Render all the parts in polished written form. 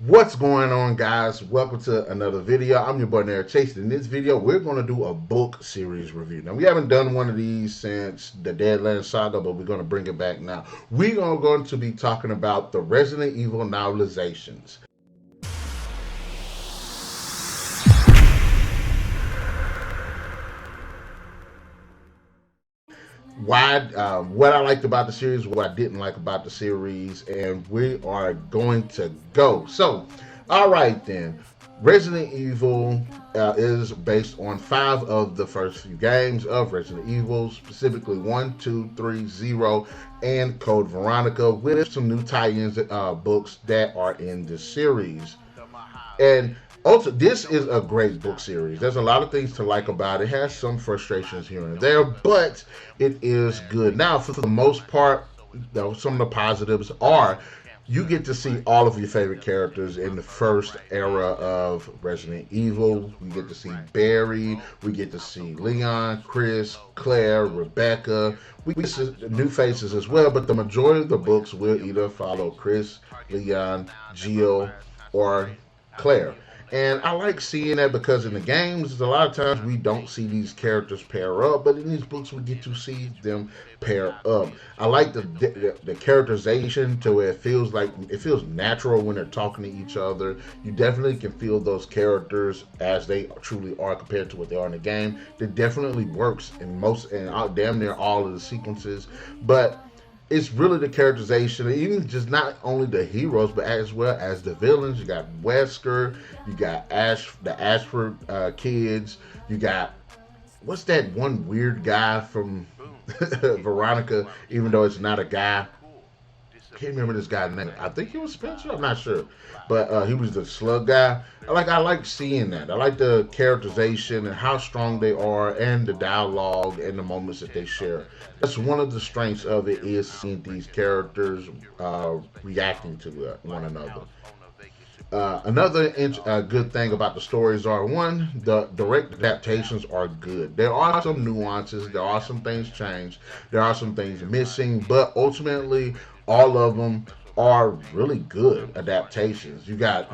What's going on, guys? Welcome to another video. I'm your boy NarikChase. In this video, we're going to do a book series review. Now, we haven't done one of these since the Deadlands Saga, but we're going to bring it back now. We are going to be talking about the Resident Evil novelizations. What I liked about the series, what I didn't like about the series, and we are going to go. So, all right then. Resident Evil is based on 5 of the first few games of Resident Evil, specifically 1, 2, 3, 0, and Code Veronica, with some new tie-ins books that are in the series. And also, this is a great book series. There's a lot of things to like about it. It has some frustrations here and there, but it is good. Now, for the most part, some of the positives are you get to see all of your favorite characters in the first era of Resident Evil. We get to see Barry, we get to see Leon, Chris, Claire, Rebecca. We get to see new faces as well, but the majority of the books will either follow Chris, Leon, Jill, or Claire. And I like seeing that because in the games, a lot of times we don't see these characters pair up, but in these books we get to see them pair up. I like the characterization to where it feels natural when they're talking to each other. You definitely can feel those characters as they truly are compared to what they are in the game. That definitely works in damn near all of the sequences, but it's really the characterization, even just not only the heroes, but as well as the villains. You got Wesker, you got the Ashford kids, you got, what's that one weird guy from Veronica, even though it's not a guy. I can't remember this guy's name. I think he was Spencer, I'm not sure. But he was the slug guy. I like seeing that. I like the characterization and how strong they are and the dialogue and the moments that they share. That's one of the strengths of it, is seeing these characters reacting to one another. Another good thing about the stories are, one, the direct adaptations are good. There are some nuances, there are some things changed, there are some things missing, but ultimately all of them are really good adaptations. You got,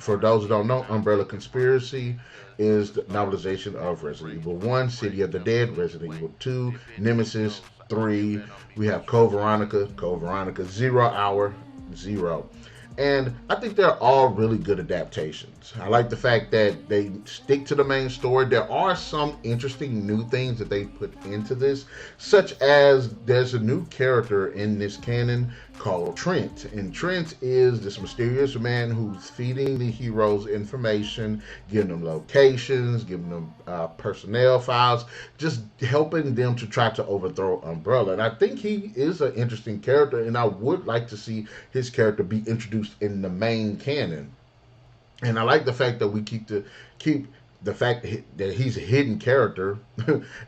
for those who don't know, Umbrella Conspiracy is the novelization of Resident Evil 1, City of the Dead, Resident Evil 2, Nemesis 3. We have Code Veronica 0 Hour 0. And I think they're all really good adaptations. I like the fact that they stick to the main story. There are some interesting new things that they put into this, such as there's a new character in this canon called Trent. And Trent is this mysterious man who's feeding the heroes information, giving them locations, giving them personnel files, just helping them to try to overthrow Umbrella. And I think he is an interesting character, and I would like to see his character be introduced in the main canon. And I like the fact that we keep the fact that he's a hidden character.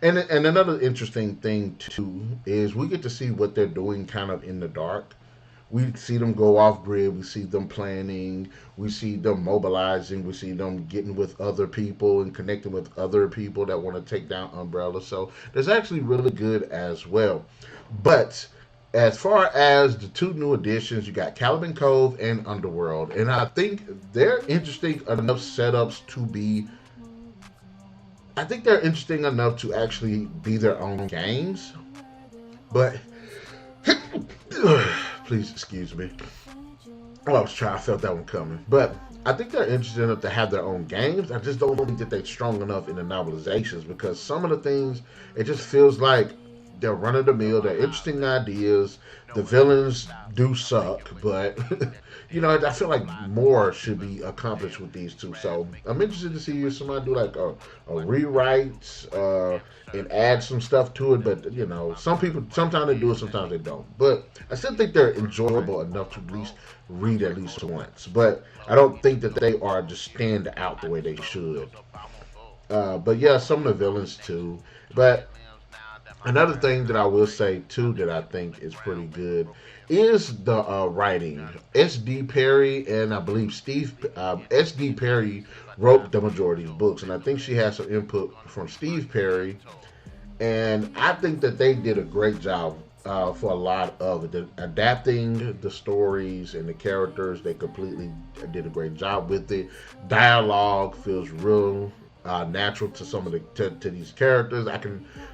and another interesting thing too is we get to see what they're doing kind of in the dark. We see them go off grid, we see them planning, we see them mobilizing, we see them getting with other people and connecting with other people that want to take down Umbrella. So that's actually really good as well. But as far as the 2 new additions, you got Caliban Cove and Underworld. And I think they're interesting enough setups to be... I think they're interesting enough to actually be their own games. But... please excuse me. I felt that one coming. But I think they're interesting enough to have their own games. I just don't think that they're strong enough in the novelizations, because some of the things, it just feels like they're run-of-the-mill. They're interesting ideas. The villains do suck, but you know, I feel like more should be accomplished with these 2. So I'm interested to see if somebody do like a rewrite and add some stuff to it. But you know, some people, sometimes they do it, sometimes they don't. But I still think they're enjoyable enough to at least read at least once. But I don't think that they are just stand out the way they should. But yeah, some of the villains too. But another thing that I will say too that I think is pretty good is the writing. S.D. Perry and I believe S.D. Perry wrote the majority of books, and I think she has some input from Steve Perry, and I think that they did a great job for a lot of it. Adapting the stories and the characters, they completely did a great job with it. Dialogue feels real natural to some of the to these characters. I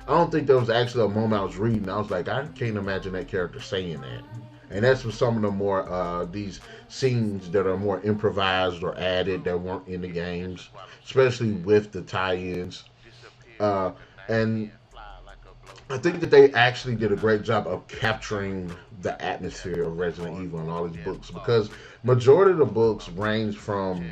don't think there was actually a moment I was reading. I was like, I can't imagine that character saying that. And that's for some of the more these scenes that are more improvised or added that weren't in the games, especially with the tie-ins. And I think that they actually did a great job of capturing the atmosphere of Resident Evil in all these books, because majority of the books range from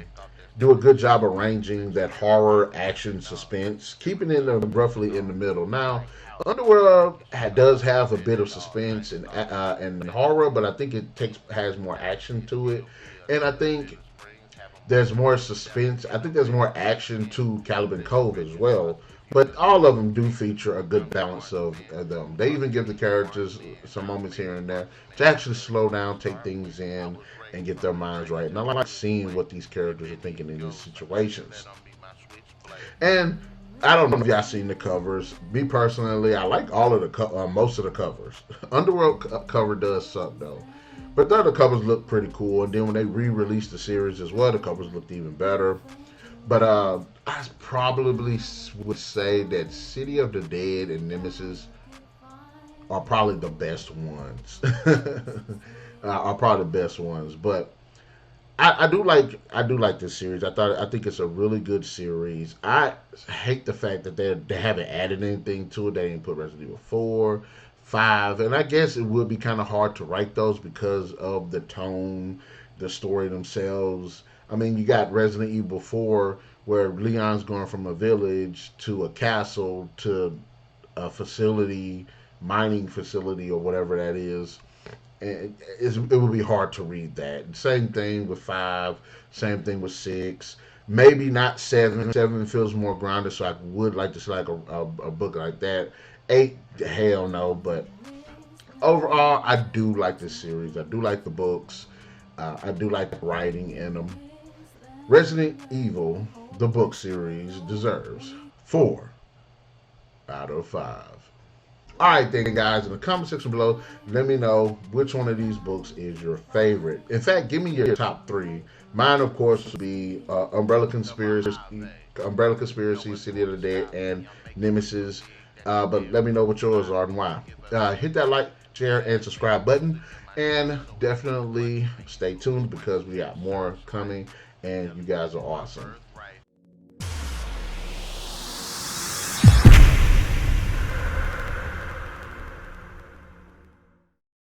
do a good job arranging that horror, action, suspense, keeping it roughly in the middle. Now, Underworld does have a bit of suspense and horror, but I think it has more action to it, and I think there's more suspense. I think there's more action to Caliban Cove as well. But all of them do feature a good balance of them. They even give the characters some moments here and there to actually slow down, take things in, and get their minds right. And I like seeing what these characters are thinking in these situations. And I don't know if y'all seen the covers. Me personally, I like all of the most of the covers. Underworld cover does suck though, but the other covers look pretty cool. And then when they re-released the series as well, the covers looked even better. But I probably would say that City of the Dead and Nemesis are probably the best ones. Are probably the best ones. But I do like this series. I think it's a really good series. I hate the fact that they haven't added anything to it. They didn't put Resident Evil 4, 5, and I guess it would be kind of hard to write those because of the tone, the story themselves. I mean, you got Resident Evil 4, where Leon's going from a village to a castle to a facility, mining facility or whatever that is. And it would be hard to read that. Same thing with 5, same thing with 6. Maybe not 7. 7 feels more grounded, so I would like to see like a book like that. 8, hell no. But overall, I do like this series. I do like the books. I do like the writing in them. Resident Evil, the book series, deserves 4 out of 5. Alright then guys, in the comment section below, let me know which one of these books is your favorite. In fact, give me your top 3. Mine, of course, would be Umbrella Conspiracy, City of the Dead, and Nemesis. But let me know what yours are and why. Hit that like, share, and subscribe button. And definitely stay tuned because we got more coming. And you guys are awesome.